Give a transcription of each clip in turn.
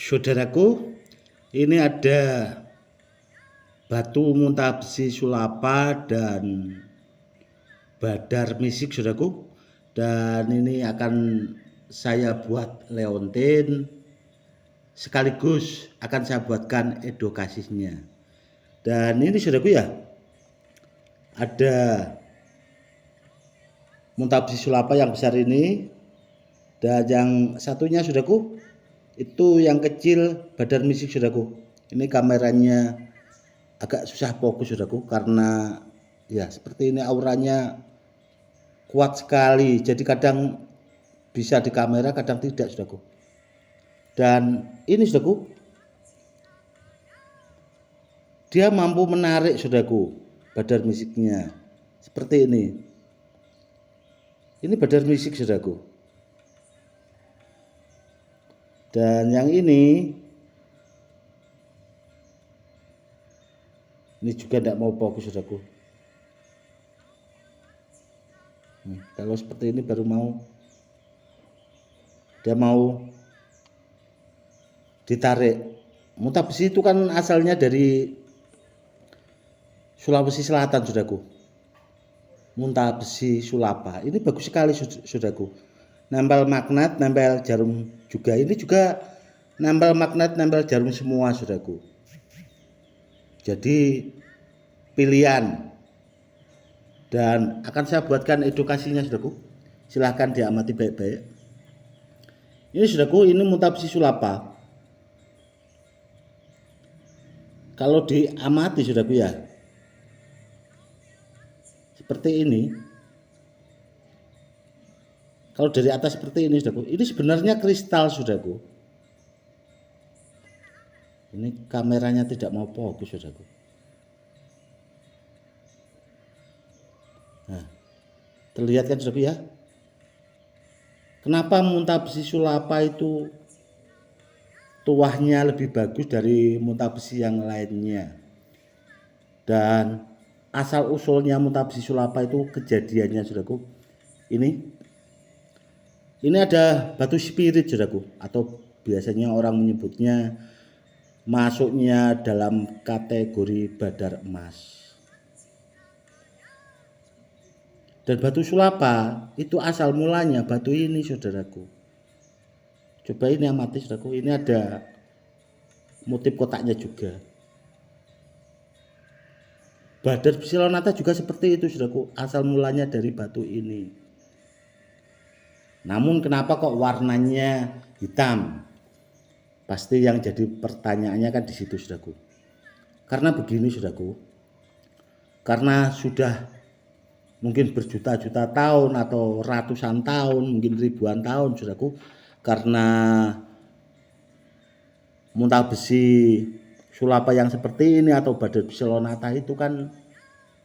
Saudaraku, ini ada batu muntah besi sulapa dan badar misik, saudaraku. Dan ini akan saya buat leontin, sekaligus akan saya buatkan edukasinya. Dan ini saudaraku ya, ada muntah besi sulapa yang besar ini, dan yang satunya saudaraku itu yang kecil badar misik, saudaraku. Ini kameranya agak susah fokus, saudaraku, karena ya seperti ini auranya kuat sekali, jadi kadang bisa di kamera, kadang tidak, saudaraku. Dan ini saudaraku, dia mampu menarik, saudaraku, badar misiknya seperti ini. Ini badar misik, saudaraku. Dan yang ini juga tidak mau fokus, saudaraku. Kalau seperti ini baru mau, dia mau ditarik. Muntah besi itu kan asalnya dari Sulawesi Selatan, saudaraku. Muntah besi sulapa ini bagus sekali, saudaraku. Nempel magnet, nempel jarum juga. Ini juga nempel magnet, nempel jarum semua, saudaraku. Jadi pilihan. Dan akan saya buatkan edukasinya, saudaraku. Silahkan diamati baik-baik. Ini saudaraku, ini muntah besi sulapa. Kalau diamati, saudaraku ya, seperti ini. Kalau dari atas seperti ini, saudaraku, ini sebenarnya kristal, saudaraku. Ini kameranya tidak mau fokus, saudaraku. Nah, terlihat kan, saudaraku ya? Kenapa muntah besi sulapa itu tuahnya lebih bagus dari muntah besi yang lainnya? Dan asal usulnya muntah besi sulapa itu kejadiannya, saudaraku. Ini ada batu spirit, saudaraku, atau biasanya orang menyebutnya masuknya dalam kategori badar emas. Dan batu sulapa itu asal mulanya batu ini, saudaraku. Coba ini amati, saudaraku. Ini ada motif kotaknya juga. Badar psilonata juga seperti itu, saudaraku. Asal mulanya dari batu ini. Namun kenapa kok warnanya hitam? Pasti yang jadi pertanyaannya kan di situ, saudaraku. Karena begini, saudaraku. Karena sudah mungkin berjuta-juta tahun atau ratusan tahun, mungkin ribuan tahun, saudaraku. Karena muntah besi sulapa yang seperti ini atau badar psilonata itu kan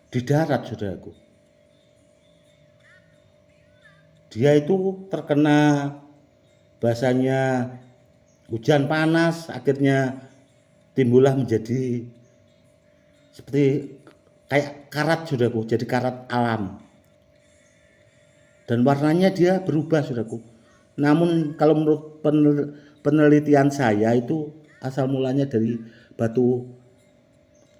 di darat, saudaraku. Dia itu terkena bahasanya hujan panas, akhirnya timbullah menjadi seperti kayak karat, saudaraku, jadi karat alam. Dan warnanya dia berubah, saudaraku. Namun kalau menurut penelitian saya itu asal mulanya dari batu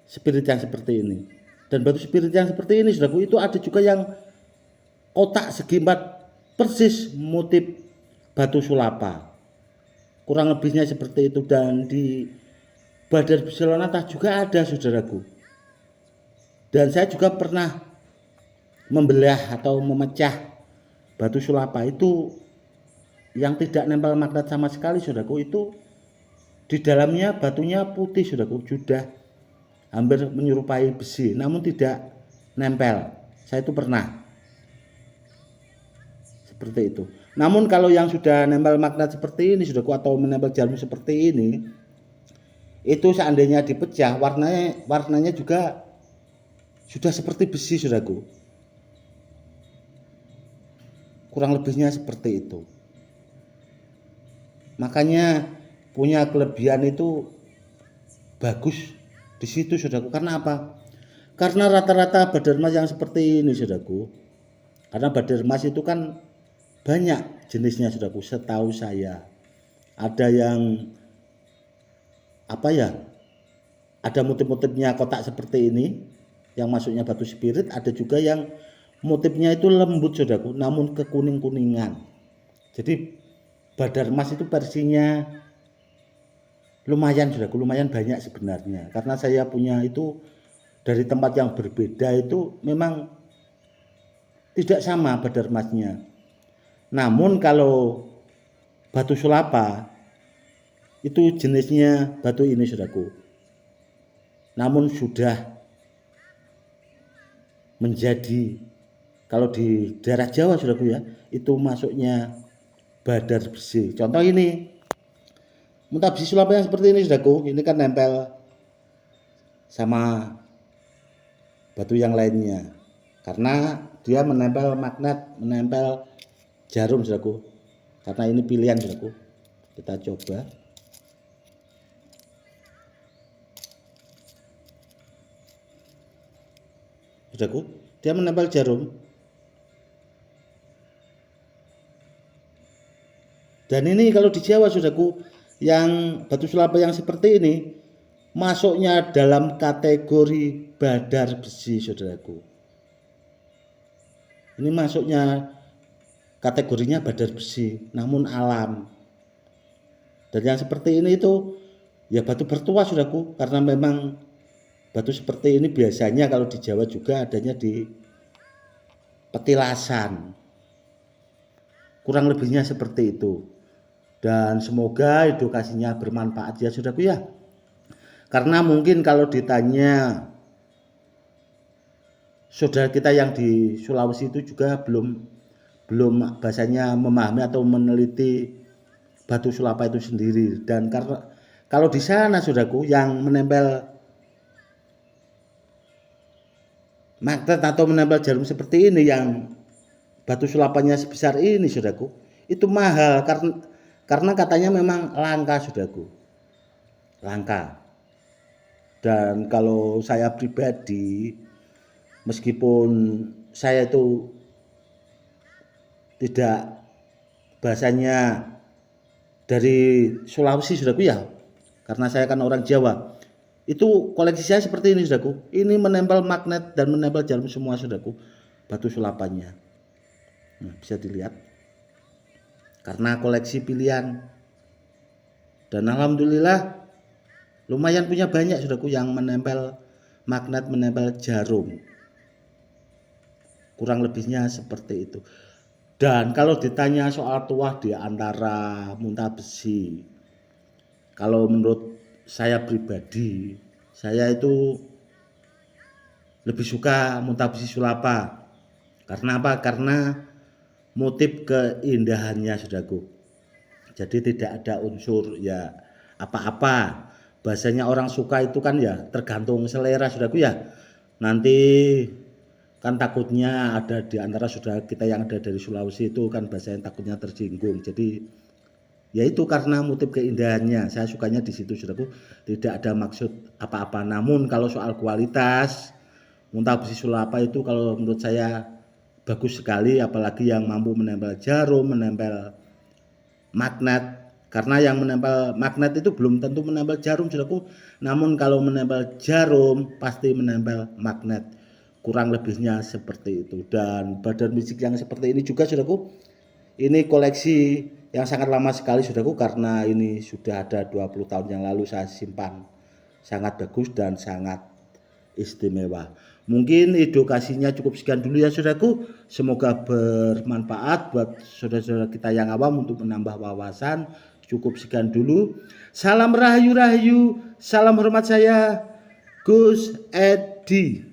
spirit yang seperti ini. Dan batu spirit yang seperti ini, saudaraku, itu ada juga yang kotak segi 4 persis motif batu sulapa, kurang lebihnya seperti itu. Dan di badar psilonata juga ada, saudaraku. Dan saya juga pernah membelah atau memecah batu sulapa itu yang tidak nempel magnet sama sekali, saudaraku. Itu di dalamnya batunya putih, saudaraku, sudah hampir menyerupai besi, namun tidak nempel. Saya itu pernah seperti itu. Namun kalau yang sudah nempel magnet seperti ini, saudaraku, atau menempel jarum seperti ini, itu seandainya dipecah, warnanya juga sudah seperti besi, saudaraku. Kurang lebihnya seperti itu. Makanya punya kelebihan itu bagus di situ, saudaraku. Karena apa? Karena rata-rata badar emas yang seperti ini, saudaraku. Karena badar emas itu kan banyak jenisnya, saudaraku. Setahu saya ada yang apa ya, ada motif-motifnya kotak seperti ini yang masuknya batu spirit, ada juga yang motifnya itu lembut saudaraku namun kekuning-kuningan. Jadi badar emas itu versinya lumayan saudaraku, lumayan banyak sebenarnya, karena saya punya itu dari tempat yang berbeda itu memang tidak sama badar emasnya. Namun kalau batu sulapa itu jenisnya batu ini saudaraku, namun sudah menjadi, kalau di daerah Jawa saudaraku ya, itu masuknya badar besi. Contoh ini muntah besi sulapa yang seperti ini saudaraku, ini kan nempel sama batu yang lainnya karena dia menempel magnet, menempel jarum saudaraku. Karena ini pilihan saudaraku, kita coba. Saudaraku, dia menempel jarum. Dan ini kalau di Jawa saudaraku, yang batu sulapa yang seperti ini masuknya dalam kategori badar besi saudaraku. Ini masuknya kategorinya badar besi namun alam. Dan yang seperti ini itu ya batu bertuah saudaraku, karena memang batu seperti ini biasanya kalau di Jawa juga adanya di petilasan. Kurang lebihnya seperti itu. Dan semoga edukasinya bermanfaat ya saudaraku ya. Karena mungkin kalau ditanya saudara kita yang di Sulawesi itu juga belum bahasanya memahami atau meneliti batu sulapa itu sendiri. Dan karena kalau di sana saudaraku yang menempel magnet atau menempel jarum seperti ini yang batu sulapanya sebesar ini saudaraku, itu mahal karena katanya memang langka saudaraku, langka. Dan kalau saya pribadi, meskipun saya itu tidak bahasanya dari Sulawesi saudaraku ya, karena saya kan orang Jawa, itu koleksi saya seperti ini saudaraku. Ini menempel magnet dan menempel jarum semua saudaraku, batu sulapannya. Nah, bisa dilihat karena koleksi pilihan. Dan alhamdulillah lumayan punya banyak saudaraku yang menempel magnet, menempel jarum. Kurang lebihnya seperti itu. Dan kalau ditanya soal tuah di antara muntah besi, kalau menurut saya pribadi, saya itu lebih suka muntah besi sulapa. Karena apa? Karena motif keindahannya saudaraku. Jadi tidak ada unsur ya apa-apa. Bahasanya orang suka itu kan ya tergantung selera saudaraku ya. Nanti kan takutnya ada di antara saudara kita yang ada dari Sulawesi itu kan bahasanya takutnya tersinggung. Jadi ya itu karena motif keindahannya, saya sukanya di situ saudaraku, tidak ada maksud apa-apa. Namun kalau soal kualitas muntah besi sulapa itu kalau menurut saya bagus sekali, apalagi yang mampu menempel jarum, menempel magnet. Karena yang menempel magnet itu belum tentu menempel jarum saudaraku, namun kalau menempel jarum pasti menempel magnet. Kurang lebihnya seperti itu. Dan badar mistik yang seperti ini juga saudaraku, ini koleksi yang sangat lama sekali saudaraku, karena ini sudah ada 20 tahun yang lalu saya simpan. Sangat bagus dan sangat istimewa. Mungkin edukasinya cukup sekian dulu ya saudaraku. Semoga bermanfaat buat saudara-saudara kita yang awam untuk menambah wawasan. Cukup sekian dulu. Salam rahayu-rahayu. Salam hormat saya Gus Edi.